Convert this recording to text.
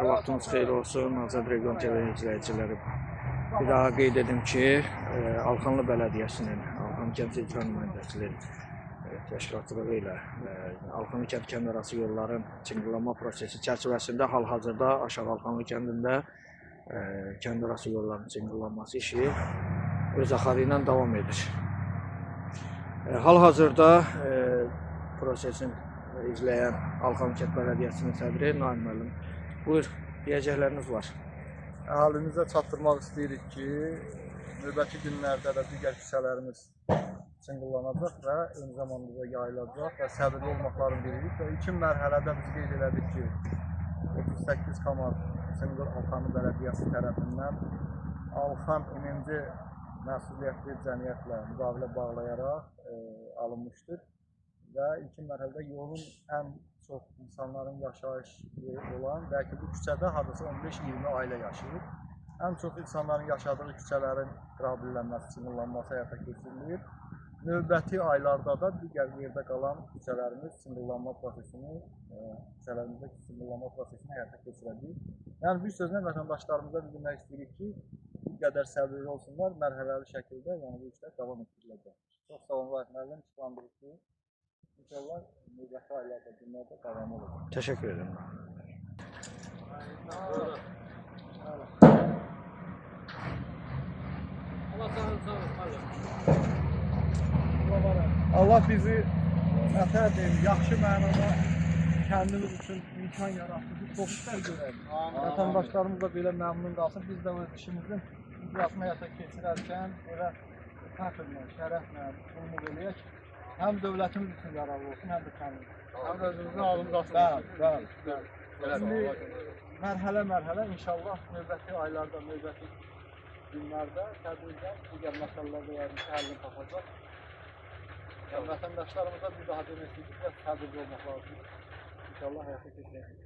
vaxtınız xeyir olsun, Azad Region TV izləyiciləri. Bir daha qeyd edim ki, Alxanlı Bələdiyyəsinin, Alxanlı Kənd İcra Nümayəndəçiliyi təşkilatçılığı ilə Alxanlı kənd arası yolların çınqıllanma prosesi çərçivəsində hal-hazırda Aşağı Alxanlı kəndində kənd arası yolların çınqıllanması işi öz axarı ilə davam edir. Hal-hazırda prosesin izləyən Alxanlı Kənd Bələdiyyəsinin sədri Naim müəllim. Buyur, deyəcəkləriniz var. Əhalimizə çatdırmaq istəyirik ki, növbəti günlərdə də digər küçələrimiz çınqıllanacaq və eyni zamanda yayılacaq və səbirli olmaqlarını bilirik və ilkin mərhələdə biz qeyd elədik ki, 38 Kamar Çınqıl Alxanlı Bələdiyyəsi tərəfindən Alxan MMC məsuliyyətli cəmiyyətlə müqavilə bağlayaraq alınmışdır və ilkin mərhələdə yolun ən çox insanların yaşayış olan, bəlkə bu küçədə hardasa 15-20 ailə yaşayır. Ən çox insanların yaşadığı küçələrin qabiliyyələnməsi, çınqıllanması həyata keçirilir. Növbəti aylarda da digər yerdə qalan küçələrimiz çınqıllanma prosesini, həyata keçirəcək. Yəni bir sözlə vətəndaşlarımıza bildirmək istəyirik ki, bir qədər səbirli olsunlar, mərhələli şəkildə bu işlər davam etdiriləcək. Çox sağ olun, Raif müəllim, işlandırıcı. İnşallah növbəti aylarda, günlərdə davam olacaq. Təşəkkür ederim. Allah bizi yaxşı mənada kəndimiz üçün imkan yaratdı. Çox işlər görək. Vətəndaşlarımız da belə məmnun qalsın. Biz də öz işimizin icrasını həyata keçirərkən elə fəxrlə, şərəflə qulluq eləyək. Həm dövlətimiz üçün yararlı olsun, həm də kəndimiz. Həm də özümüzün alımız olsun. Bəli. Mərhələ inşallah növbəti aylarda, növbəti günlərdə tədbirdə digər məsələlərdə həllini tapacaq. Vətəndaşlarımıza bir daha demək istəyirik və səbirli olmaq lazımdır. İnşallah həyata keçirəcək.